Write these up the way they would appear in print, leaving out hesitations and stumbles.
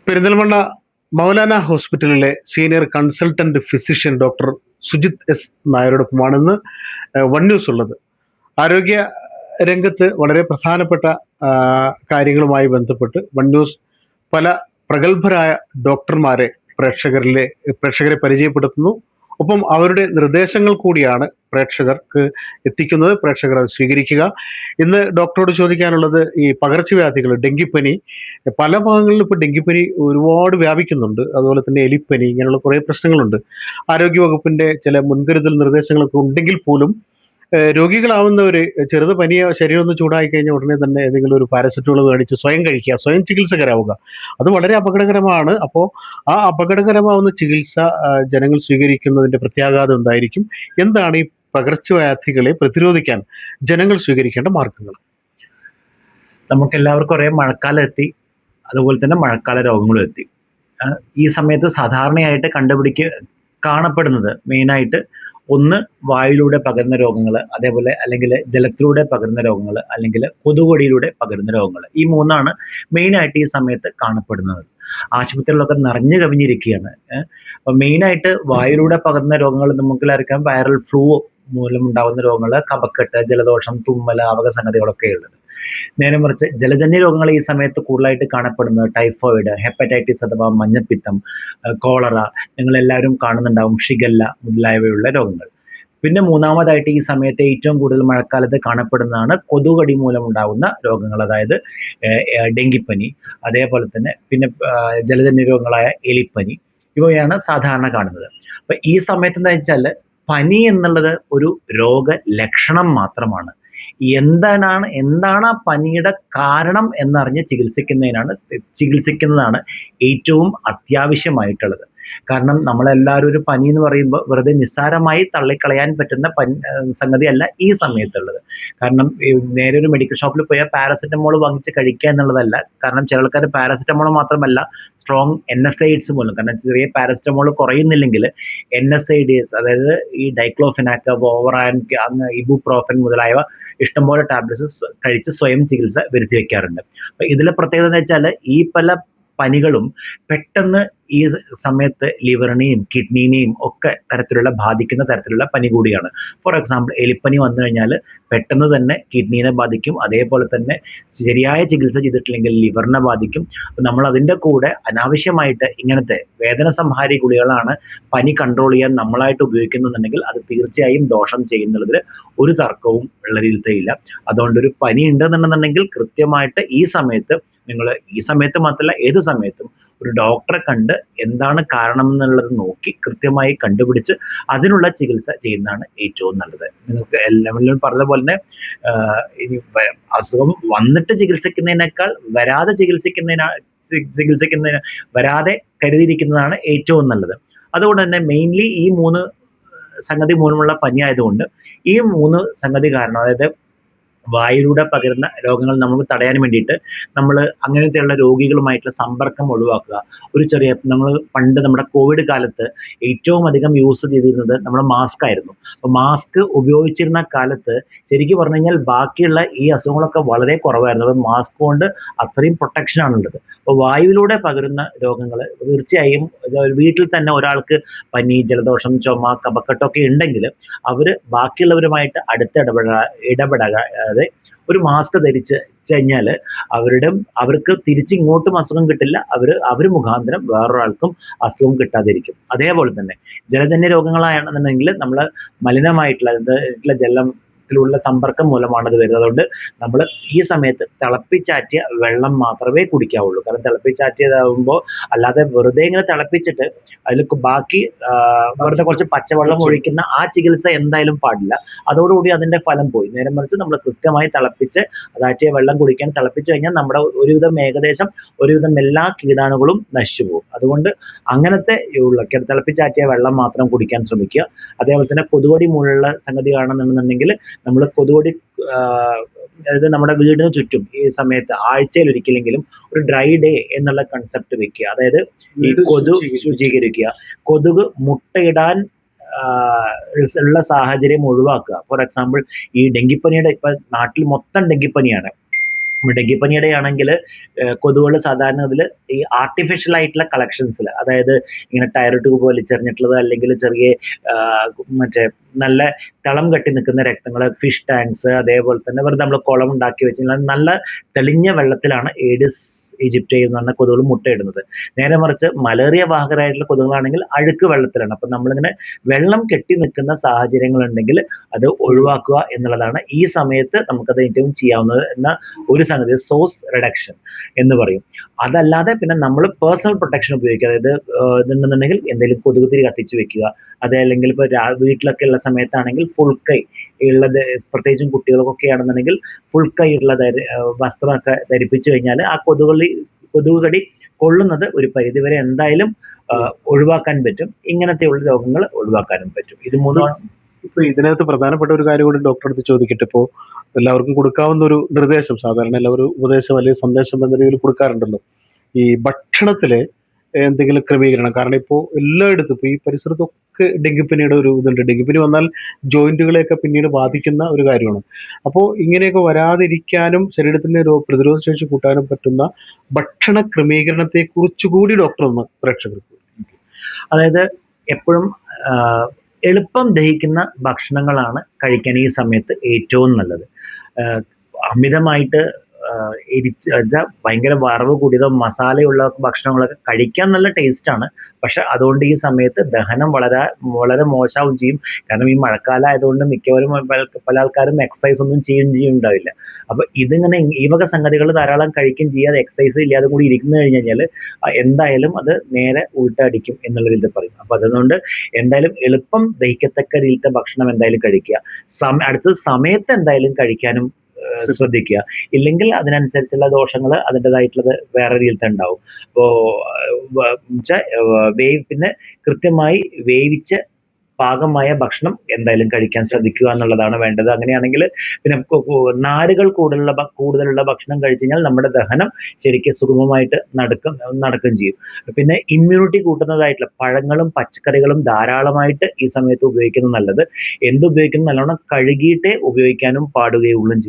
പെരിന്തൽമണ്ണ മൗലാന ഹോസ്പിറ്റലിലെ senior consultant physician doctor Sujith S നായരോടൊപ്പമാണ് ഇന്ന് വൺ ന്യൂസ് ഉള്ളത്. ആരോഗ്യ രംഗത്ത് വളരെ പ്രധാനപ്പെട്ട ആ, കാര്യങ്ങളുമായി ബന്ധപ്പെട്ട് വൺ ന്യൂസ് പല പ്രഗത്ഭരായ ഡോക്ടർമാരെ പ്രേക്ഷകരെ പരിചയപ്പെടുത്തുന്നു. ഒപ്പം അവരുടെ നിർദ്ദേശങ്ങൾ കൂടിയാണ് പ്രേക്ഷകർക്ക് എത്തിക്കുന്നത്. പ്രേക്ഷകർ അത് സ്വീകരിക്കുക. ഇന്ന് ഡോക്ടറോട് ചോദിക്കാനുള്ളത് ഈ പകർച്ചവ്യാധികൾ, ഡെങ്കിപ്പനി പല ഭാഗങ്ങളിലും ഇപ്പോൾ ഡെങ്കിപ്പനി ഒരുപാട് വ്യാപിക്കുന്നുണ്ട്. അതുപോലെ തന്നെ എലിപ്പനി, ഇങ്ങനെയുള്ള കുറേ പ്രശ്നങ്ങളുണ്ട്. ആരോഗ്യവകുപ്പിന്റെ ചില മുൻകരുതൽ നിർദ്ദേശങ്ങളൊക്കെ ഉണ്ടെങ്കിൽ പോലും രോഗികളാവുന്നവർ ചെറുത് പനിയോ ശരീരം ഒന്ന് ചൂടായി കഴിഞ്ഞാൽ ഉടനെ തന്നെ ഏതെങ്കിലും ഒരു പാരസെറ്റമോൾ മേടിച്ച് സ്വയം കഴിക്കുക, സ്വയം ചികിത്സകരാവുക. അത് വളരെ അപകടകരമാണ്. അപ്പോൾ ആ അപകടകരമാവുന്ന ചികിത്സ ജനങ്ങൾ സ്വീകരിക്കുന്നതിന്റെ പ്രത്യാഘാതം എന്തായിരിക്കും? എന്താണ് ഈ പകർച്ചവ്യാധികളെ പ്രതിരോധിക്കാൻ ജനങ്ങൾ സ്വീകരിക്കേണ്ട മാർഗങ്ങൾ? നമുക്ക് എല്ലാവർക്കും അറിയാം, മഴക്കാലം എത്തി. അതുപോലെ തന്നെ മഴക്കാല രോഗങ്ങളും എത്തി. ഈ സമയത്ത് സാധാരണയായിട്ട് കാണപ്പെടുന്നത് മെയിനായിട്ട് ഒന്ന് വായുവിലൂടെ പകരുന്ന രോഗങ്ങൾ, അതേപോലെ അല്ലെങ്കിൽ ജലത്തിലൂടെ പകരുന്ന രോഗങ്ങൾ, അല്ലെങ്കിൽ കൊതുകുകടിയിലൂടെ പകരുന്ന രോഗങ്ങൾ. ഈ മൂന്നാണ് മെയിനായിട്ട് ഈ സമയത്ത് കാണപ്പെടുന്നത്. ആശുപത്രികളിലൊക്കെ നിറഞ്ഞു കവിഞ്ഞിരിക്കുകയാണ്. അപ്പൊ മെയിനായിട്ട് വായുവിലൂടെ പകരുന്ന രോഗങ്ങൾ നമുക്കെല്ലാവർക്കും വൈറൽ ഫ്ലൂ മൂലമുണ്ടാകുന്ന രോഗങ്ങൾ, കഫക്കെട്ട്, ജലദോഷം, തുമ്മൽ, അവകസംഗതികളൊക്കെ ഉള്ളത്. നേരെ മറിച്ച് ജലജന്യ രോഗങ്ങൾ ഈ സമയത്ത് കൂടുതലായിട്ട് കാണപ്പെടുന്നത് ടൈഫോയിഡ്, ഹെപ്പറ്റൈറ്റിസ് അഥവാ മഞ്ഞപ്പിത്തം, കോളറ, നിങ്ങൾ എല്ലാവരും കാണുന്നുണ്ടാവും, ഷിഗല്ല മുതലായവയുള്ള രോഗങ്ങൾ. പിന്നെ മൂന്നാമതായിട്ട് ഈ സമയത്ത് ഏറ്റവും കൂടുതൽ മഴക്കാലത്ത് കാണപ്പെടുന്നതാണ് കൊതുകടി മൂലമുണ്ടാകുന്ന രോഗങ്ങൾ, അതായത് ഡെങ്കിപ്പനി, അതേപോലെ തന്നെ പിന്നെ ജലജന്യ രോഗങ്ങളായ എലിപ്പനി, ഇവയാണ് സാധാരണ കാണുന്നത്. അപ്പൊ ഈ സമയത്ത് എന്താ വെച്ചാൽ പനി എന്നുള്ളത് ഒരു രോഗലക്ഷണം മാത്രമാണ്. എന്താണ് ആ പനിയുടെ കാരണം എന്നറിഞ്ഞ് ചികിത്സിക്കുന്നതാണ് ഏറ്റവും അത്യാവശ്യമായിട്ടുള്ളത്. കാരണം നമ്മളെല്ലാവരും ഒരു പനി എന്ന് പറയുമ്പോൾ വെറുതെ നിസ്സാരമായി തള്ളിക്കളയാൻ പറ്റുന്ന സംഗതിയല്ല ഈ സമയത്തുള്ളത്. കാരണം നേരെ ഒരു മെഡിക്കൽ ഷോപ്പിൽ പോയാൽ പാരസെറ്റമോൾ വാങ്ങിച്ച് കഴിക്കുക എന്നുള്ളതല്ല. കാരണം ചില ആൾക്കാർ പാരസെറ്റമോൾ മാത്രമല്ല, സ്ട്രോങ് NSAIDs മൂലം, കാരണം ചെറിയ പാരസെറ്റമോൾ കുറയുന്നില്ലെങ്കിൽ NSAIDs, അതായത് ഈ ഡൈക്ലോഫെനാക്ക്, വോവറാൻ, ഇബുപ്രോഫൻ മുതലായവ ഇഷ്ടംപോലെ ടാബ്ലറ്റ്സ് കഴിച്ച് സ്വയം ചികിത്സ വരുത്തി വെക്കാറുണ്ട്. അപ്പൊ ഇതിലെ പ്രത്യേകത എന്ന് വെച്ചാൽ ഈ പല പനികളും പെട്ടെന്ന് ഈ സമയത്ത് ലിവറിനെയും കിഡ്നിനെയും ഒക്കെ ബാധിക്കുന്ന തരത്തിലുള്ള പനി കൂടിയാണ്. ഫോർ എക്സാമ്പിൾ, എലിപ്പനി വന്നു കഴിഞ്ഞാൽ പെട്ടെന്ന് തന്നെ കിഡ്നീനെ ബാധിക്കും. അതേപോലെ തന്നെ ശരിയായ ചികിത്സ ചെയ്തിട്ടില്ലെങ്കിൽ ലിവറിനെ ബാധിക്കും. നമ്മൾ അതിൻ്റെ കൂടെ അനാവശ്യമായിട്ട് ഇങ്ങനത്തെ വേദന സംഹാരി ഗുളികളാണ് പനി കൺട്രോൾ ചെയ്യാൻ നമ്മളായിട്ട് ഉപയോഗിക്കുന്നുണ്ടെങ്കിൽ അത് തീർച്ചയായും ദോഷം ചെയ്യുന്നതിൽ ഒരു തർക്കവും ഉള്ള രീതിയില്ല. അതുകൊണ്ട് ഒരു പനി ഉണ്ടെന്നുണ്ടെന്നുണ്ടെങ്കിൽ കൃത്യമായിട്ട് ഈ സമയത്ത് മാത്രമല്ല ഏത് സമയത്തും ഒരു ഡോക്ടറെ കണ്ട് എന്താണ് കാരണം എന്നുള്ളത് നോക്കി കൃത്യമായി കണ്ടുപിടിച്ച് അതിനുള്ള ചികിത്സ ചെയ്യുന്നതാണ് ഏറ്റവും നല്ലത്. നിങ്ങൾക്ക് എല്ലാവരും പറഞ്ഞ പോലെ തന്നെ ഇനി അസുഖം വന്നിട്ട് ചികിത്സിക്കുന്നതിനേക്കാൾ വരാതെ കരുതിയിരിക്കുന്നതാണ് ഏറ്റവും നല്ലത്. അതുകൊണ്ട് തന്നെ മെയിൻലി ഈ മൂന്ന് സംഗതി മൂലമുള്ള പനി ആയതുകൊണ്ട് ഈ മൂന്ന് സംഗതി കാരണം, അതായത് വായുവിലൂടെ പകരുന്ന രോഗങ്ങൾ നമുക്ക് തടയാൻ വേണ്ടിയിട്ട് നമ്മൾ അങ്ങനത്തെയുള്ള രോഗികളുമായിട്ടുള്ള സമ്പർക്കം ഒഴിവാക്കുക. നമ്മൾ പണ്ട് നമ്മുടെ കോവിഡ് കാലത്ത് ഏറ്റവും അധികം യൂസ് ചെയ്തിരുന്നത് നമ്മുടെ മാസ്ക് ആയിരുന്നു. അപ്പോൾ മാസ്ക് ഉപയോഗിച്ചിരുന്ന കാലത്ത് ശരിക്കും പറഞ്ഞു കഴിഞ്ഞാൽ ബാക്കിയുള്ള ഈ അസുഖങ്ങളൊക്കെ വളരെ കുറവായിരുന്നു. അപ്പോൾ മാസ്ക് കൊണ്ട് അത്രയും പ്രൊട്ടക്ഷൻ ആണുള്ളത്. അപ്പോൾ വായുവിലൂടെ പകരുന്ന രോഗങ്ങൾ തീർച്ചയായും വീട്ടിൽ തന്നെ ഒരാൾക്ക് പനി, ജലദോഷം, ചുമ, കഫക്കെട്ടൊക്കെ ഉണ്ടെങ്കിൽ അവർ ബാക്കിയുള്ളവരുമായിട്ട് ഇടപെടാതെ ഒരു മാസ്ക് ധരിച്ച് കഴിഞ്ഞാൽ അവർക്ക് തിരിച്ചിങ്ങോട്ടും അസുഖം കിട്ടില്ല, അവർ മുഖാന്തരം വേറൊരാൾക്കും അസുഖം കിട്ടാതിരിക്കും. അതേപോലെ തന്നെ ജലജന്യ രോഗങ്ങളാണെന്നുണ്ടെങ്കിൽ നമ്മൾ മലിനമായിട്ടുള്ള ജലത്തിലുള്ള സമ്പർക്കം മൂലമാണ് അത് വരുന്നത്. അതുകൊണ്ട് നമ്മൾ ഈ സമയത്ത് തിളപ്പിച്ചാറ്റിയ വെള്ളം മാത്രമേ കുടിക്കാവുള്ളൂ. കാരണം തിളപ്പിച്ചാറ്റിയതാകുമ്പോൾ അല്ലാതെ വെറുതെ ഇങ്ങനെ തിളപ്പിച്ചിട്ട് അതിൽ ബാക്കി വെറുതെ കുറച്ച് പച്ചവെള്ളം ഒഴിക്കുന്ന ആ ചികിത്സ എന്തായാലും പാടില്ല. അതോടുകൂടി അതിന്റെ ഫലം പോയി. നേരെ മറിച്ച് നമ്മൾ കൃത്യമായി അതാറ്റിയ വെള്ളം കുടിക്കാൻ തിളപ്പിച്ചു കഴിഞ്ഞാൽ നമ്മുടെ ഒരുവിധം എല്ലാ കീടാണുകളും നശിച്ചു പോകും. അതുകൊണ്ട് അങ്ങനത്തെ തിളപ്പിച്ചാറ്റിയ വെള്ളം മാത്രം കുടിക്കാൻ ശ്രമിക്കുക. അതേപോലെ തന്നെ കൊതുകടി മൂലമുള്ള സംഗതി കാണുന്നുണ്ടെന്നുണ്ടെങ്കിൽ നമ്മൾ കൊതുകടി അതായത് നമ്മുടെ വീടിന് ചുറ്റും ഈ സമയത്ത് ആഴ്ചയിൽ ഒരിക്കലെങ്കിലും ഒരു ഡ്രൈ ഡേ എന്നുള്ള കൺസെപ്റ്റ് വെക്കുക. അതായത് ഈ ശുചീകരിക്കുക, കൊതുക് മുട്ടയിടാൻ ഉള്ള സാഹചര്യം ഒഴിവാക്കുക. ഫോർ എക്സാമ്പിൾ, ഈ ഡെങ്കിപ്പനിയുടെ ഇപ്പൊ നാട്ടിൽ മൊത്തം ഡെങ്കിപ്പനിയാണ്. ഡെങ്കിപ്പനിയുടെ ആണെങ്കിൽ കൊതുകുകൾ സാധാരണ അതിൽ ഈ ആർട്ടിഫിഷ്യൽ ആയിട്ടുള്ള കളക്ഷൻസിൽ, അതായത് ഇങ്ങനെ ടയർ ട്യൂബ് വലിച്ചെറിഞ്ഞിട്ടുള്ളത്, അല്ലെങ്കിൽ ചെറിയ മറ്റേ നല്ല തളം കെട്ടി നിൽക്കുന്ന രക്തങ്ങൾ, ഫിഷ് ടാങ്ക്സ്, അതേപോലെ തന്നെ വെറുതെ നമ്മൾ കുളം ഉണ്ടാക്കി വെച്ചാൽ നല്ല തെളിഞ്ഞ വെള്ളത്തിലാണ് ഏഡിസ് ഈജിപ്തി എന്ന് പറഞ്ഞ കൊതുകുകൾ മുട്ടയിടുന്നത്. നേരെ മറിച്ച് മലേറിയ വാഹകരായിട്ടുള്ള കൊതുകുകളാണെങ്കിൽ അഴുക്ക് വെള്ളത്തിലാണ്. അപ്പം നമ്മളിങ്ങനെ വെള്ളം കെട്ടി നിൽക്കുന്ന സാഹചര്യങ്ങളുണ്ടെങ്കിൽ അത് ഒഴിവാക്കുക എന്നുള്ളതാണ് ഈ സമയത്ത് നമുക്കത് ഏറ്റവും ചെയ്യാവുന്നത് എന്ന ഒരു സംഗതി, സോഴ്സ് റിഡക്ഷൻ എന്ന് പറയും. അതല്ലാതെ പിന്നെ നമ്മൾ പേഴ്സണൽ പ്രൊട്ടക്ഷൻ ഉപയോഗിക്കുക, അതായത് ഇതുണ്ടെന്നുണ്ടെങ്കിൽ എന്തെങ്കിലും കൊതുകുതിരി കത്തിച്ച് വെക്കുക, അതല്ലെങ്കിൽ ഇപ്പോൾ വീട്ടിലൊക്കെ ഉള്ള സമയത്താണെങ്കിൽ ഫുൾ കൈ ഉള്ളത്, പ്രത്യേകിച്ചും കുട്ടികൾക്കൊക്കെ ആണെന്നുണ്ടെങ്കിൽ ഫുൾ കൈ ഉള്ള വസ്ത്രമൊക്കെ ധരിപ്പിച്ചു കഴിഞ്ഞാൽ ആ കൊതുക് കടി കൊള്ളുന്നത് ഒരു പരിധിവരെ എന്തായാലും ഒഴിവാക്കാൻ പറ്റും. ഇങ്ങനത്തെയുള്ള രോഗങ്ങൾ ഒഴിവാക്കാനും പറ്റും. ഇത് മൂന്ന്. ഇപ്പൊ ഇതിനകത്ത് പ്രധാനപ്പെട്ട ഒരു കാര്യം കൂടി ഡോക്ടറെ അടുത്ത് ചോദിക്കട്ടെ. ഇപ്പോൾ എല്ലാവർക്കും കൊടുക്കാവുന്ന ഒരു നിർദ്ദേശം, സാധാരണ എല്ലാവരും ഉപദേശം അല്ലെങ്കിൽ സന്ദേശം എന്ന രീതിയിൽ കൊടുക്കാറുണ്ടല്ലോ, ഈ ഭക്ഷണത്തില് എന്തെങ്കിലും ക്രമീകരണം. കാരണം ഇപ്പോൾ എല്ലായിടത്തും ഇപ്പോൾ ഈ പരിസരത്തൊക്കെ ഡെങ്കിപ്പനിയുടെ ഒരു ഇതുണ്ട്. ഡെങ്കിപ്പനി വന്നാൽ ജോയിന്റുകളെയൊക്കെ പിന്നീട് ബാധിക്കുന്ന ഒരു കാര്യമാണ്. അപ്പോൾ ഇങ്ങനെയൊക്കെ വരാതിരിക്കാനും ശരീരത്തിന്റെ പ്രതിരോധ ശേഷി കൂട്ടാനും പറ്റുന്ന ഭക്ഷണ ക്രമീകരണത്തെ കുറിച്ചുകൂടി ഡോക്ടർ ഒന്ന് പ്രേക്ഷകർക്ക്. അതായത് എപ്പോഴും എളുപ്പം ദഹിക്കുന്ന ഭക്ഷണങ്ങളാണ് കഴിക്കാൻ ഈ സമയത്ത് ഏറ്റവും നല്ലത്. അമിതമായിട്ട് ഭയങ്കര വറവ് കൂടിയതോ മസാലയുള്ള ഭക്ഷണങ്ങളൊക്കെ കഴിക്കാൻ നല്ല ടേസ്റ്റാണ്, പക്ഷെ അതുകൊണ്ട് ഈ സമയത്ത് ദഹനം വളരെ വളരെ മോശമാവും ചെയ്യും. കാരണം ഈ മഴക്കാലം ആയതുകൊണ്ട് മിക്കവരും പല ആൾക്കാരും എക്സസൈസ് ഒന്നും ചെയ്യുന്നുണ്ടാവില്ല. അപ്പൊ ഇതിങ്ങനെ ഈ വക സംഗതികൾ ധാരാളം കഴിക്കും ചെയ്യാതെ എക്സസൈസ് ഇല്ലാതെ കൂടി ഇരിക്കുന്നു കഴിഞ്ഞാൽ എന്തായാലും അത് നേരെ ഉൾട്ടടിക്കും എന്നുള്ള രീതിയിൽ പറയും. അപ്പൊ അതുകൊണ്ട് എന്തായാലും എളുപ്പം ദഹിക്കത്തക്ക രീതിയിലത്തെ ഭക്ഷണം എന്തായാലും കഴിക്കുക. അടുത്ത സമയത്ത് എന്തായാലും കഴിക്കാനും ശ്രദ്ധിക്കുക. ഇല്ലെങ്കിൽ അതിനനുസരിച്ചുള്ള ദോഷങ്ങൾ അതിൻ്റെതായിട്ടുള്ളത് വേറെ രീതിയിൽ ഉണ്ടാവും. പിന്നെ കൃത്യമായി വേവിച്ച് പാകമായ ഭക്ഷണം എന്തായാലും കഴിക്കാൻ ശ്രദ്ധിക്കുക എന്നുള്ളതാണ് വേണ്ടത്. അങ്ങനെയാണെങ്കിൽ പിന്നെ നാരുകൾ കൂടുതലുള്ള ഭക്ഷണം കഴിച്ചു കഴിഞ്ഞാൽ നമ്മുടെ ദഹനം ശരിക്കും സുഗമമായിട്ട് നടക്കുകയും ചെയ്യും. പിന്നെ ഇമ്മ്യൂണിറ്റി കൂട്ടുന്നതായിട്ടുള്ള പഴങ്ങളും പച്ചക്കറികളും ധാരാളമായിട്ട് ഈ സമയത്ത് ഉപയോഗിക്കുന്നത് നല്ലത്. എന്തുപയോഗിക്കുന്നത് നല്ലോണം കഴുകിയിട്ടേ ഉപയോഗിക്കാനും പാടുകയും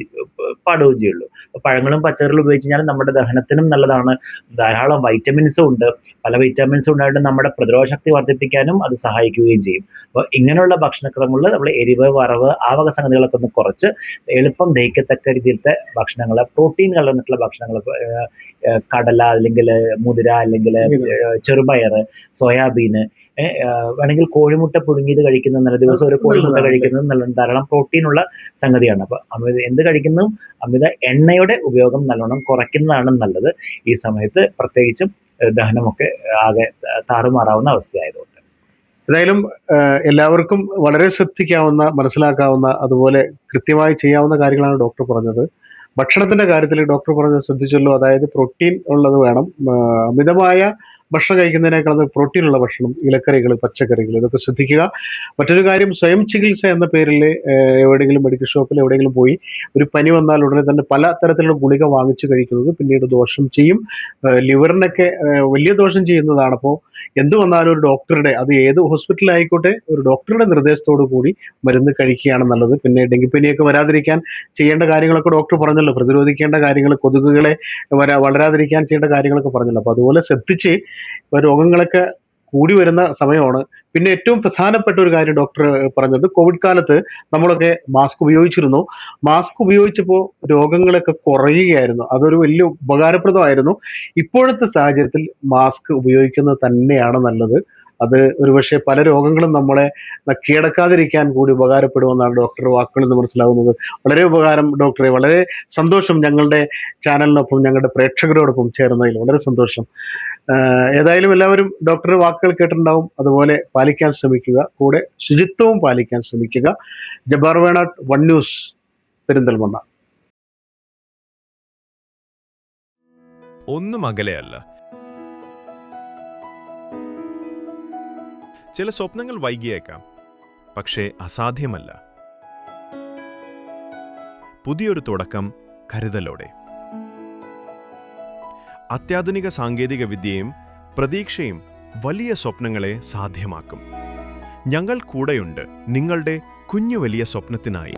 ചെയ്യുള്ളൂ. പഴങ്ങളും പച്ചക്കറികളും ഉപയോഗിച്ച് കഴിഞ്ഞാൽ നമ്മുടെ ദഹനത്തിനും നല്ലതാണ്. ധാരാളം വൈറ്റമിൻസും ഉണ്ട്. പല വൈറ്റമിൻസും ഉണ്ടായിട്ട് നമ്മുടെ പ്രതിരോധ ശക്തി വർദ്ധിപ്പിക്കാനും അത് സഹായിക്കുകയും ചെയ്യും. അപ്പോൾ ഇങ്ങനെയുള്ള ഭക്ഷണക്രമങ്ങളിൽ നമ്മൾ എരിവ്, വറവ്, ആ വക സംഗതികളൊക്കെ ഒന്ന് കുറച്ച് എളുപ്പം ദഹിക്കത്തക്ക രീതിയിലത്തെ ഭക്ഷണങ്ങൾ, പ്രോട്ടീൻ കലർന്നിട്ടുള്ള ഭക്ഷണങ്ങൾ, കടല അല്ലെങ്കിൽ മുതിര അല്ലെങ്കിൽ ചെറുപയർ, സോയാബീന്, വേണമെങ്കിൽ കോഴിമുട്ട പുഴുങ്ങിയത് കഴിക്കുന്നത് നല്ല, ദിവസം ഒരു കോഴിമുട്ട കഴിക്കുന്നത് നല്ല, ധാരാളം പ്രോട്ടീൻ ഉള്ള സംഗതിയാണ്. അപ്പൊ എന്ത് കഴിക്കുന്നതും അമിത എണ്ണയുടെ ഉപയോഗം നല്ലോണം കുറയ്ക്കുന്നതാണ് നല്ലത് ഈ സമയത്ത്, പ്രത്യേകിച്ചും ദഹനമൊക്കെ ആകെ താറുമാറാവുന്ന അവസ്ഥയായതുകൊണ്ട്. ഏതായാലും എല്ലാവർക്കും വളരെ ശ്രദ്ധിക്കാവുന്ന, മനസ്സിലാക്കാവുന്ന, അതുപോലെ കൃത്യമായി ചെയ്യാവുന്ന കാര്യങ്ങളാണ് ഡോക്ടർ പറഞ്ഞത്. ഭക്ഷണത്തിന്റെ കാര്യത്തിൽ ഡോക്ടർ പറഞ്ഞത് ശ്രദ്ധിച്ചല്ലോ, അതായത് പ്രോട്ടീൻ ഉള്ളത് വേണം. അമിതമായ ഭക്ഷണം കഴിക്കുന്നതിനേക്കാൾ പ്രോട്ടീൻ ഉള്ള ഭക്ഷണം, ഇലക്കറികൾ, പച്ചക്കറികൾ, ഇതൊക്കെ ശ്രദ്ധിക്കുക. മറ്റൊരു കാര്യം, സ്വയം ചികിത്സ എന്ന പേരിൽ എവിടെയെങ്കിലും മെഡിക്കൽ ഷോപ്പിൽ എവിടെയെങ്കിലും പോയി ഒരു പനി വന്നാൽ ഉടനെ തന്നെ പല തരത്തിലുള്ള ഗുളിക വാങ്ങിച്ചു കഴിക്കുന്നത് പിന്നീട് ദോഷം ചെയ്യും. ലിവറിനൊക്കെ വലിയ ദോഷം ചെയ്യുന്നതാണ്. അപ്പോൾ എന്ത് വന്നാലും ഒരു ഡോക്ടറുടെ, അത് ഏത് ഹോസ്പിറ്റലായിക്കോട്ടെ, ഒരു ഡോക്ടറുടെ നിർദ്ദേശത്തോടു കൂടി മരുന്ന് കഴിക്കുകയാണ് നല്ലത്. പിന്നെ ഡെങ്കിപ്പനിയൊക്കെ വരാതിരിക്കാൻ ചെയ്യേണ്ട കാര്യങ്ങളൊക്കെ ഡോക്ടർ പറഞ്ഞല്ലോ, പ്രതിരോധിക്കേണ്ട കാര്യങ്ങൾ, കൊതുകുകളെ വളരാതിരിക്കാൻ ചെയ്യേണ്ട കാര്യങ്ങളൊക്കെ പറഞ്ഞല്ലോ. അപ്പോൾ അതുപോലെ ശ്രദ്ധിച്ച്, രോഗങ്ങളൊക്കെ കൂടി വരുന്ന സമയമാണ്. പിന്നെ ഏറ്റവും പ്രധാനപ്പെട്ട ഒരു കാര്യം ഡോക്ടർ പറഞ്ഞത്, കോവിഡ് കാലത്ത് നമ്മളൊക്കെ മാസ്ക് ഉപയോഗിച്ചിരുന്നു. മാസ്ക് ഉപയോഗിച്ചപ്പോൾ രോഗങ്ങളൊക്കെ കുറയുകയായിരുന്നു. അതൊരു വലിയ ഉപകാരപ്രദമായിരുന്നു. ഇപ്പോഴത്തെ സാഹചര്യത്തിൽ മാസ്ക് ഉപയോഗിക്കുന്നത് തന്നെയാണ് നല്ലത്. അത് ഒരുപക്ഷെ പല രോഗങ്ങളും നമ്മളെ കീഴടക്കാതിരിക്കാൻ കൂടി ഉപകാരപ്പെടുമെന്നാണ് ഡോക്ടർ വാക്കുകളിൽ നിന്ന് മനസ്സിലാവുന്നത്. വളരെ ഉപകാരം ഡോക്ടറെ, വളരെ സന്തോഷം ഞങ്ങളുടെ ചാനലിനൊപ്പം ഞങ്ങളുടെ പ്രേക്ഷകരോടൊപ്പം ചേർന്നതിൽ വളരെ സന്തോഷം. ഏതായാലും എല്ലാവരും ഡോക്ടറുടെ വാക്കുകൾ കേട്ടിട്ടുണ്ടാവും, അതുപോലെ പാലിക്കാൻ ശ്രമിക്കുക, കൂടെ ശുചിത്വവും പാലിക്കാൻ ശ്രമിക്കുക. Jabbar Venatt, one news, Perinthalmanna. ഒന്നും അകലെയല്ല. ചില സ്വപ്നങ്ങൾ വൈകിയേക്കാം, പക്ഷേ അസാധ്യമല്ല. പുതിയൊരു തുടക്കം കരുതലോടെ. അത്യാധുനിക സാങ്കേതിക വിദ്യയും പ്രതീക്ഷയും വലിയ സ്വപ്നങ്ങളെ സാധ്യമാക്കും. ഞങ്ങൾ കൂടെയുണ്ട് നിങ്ങളുടെ കുഞ്ഞു വലിയ സ്വപ്നത്തിനായി.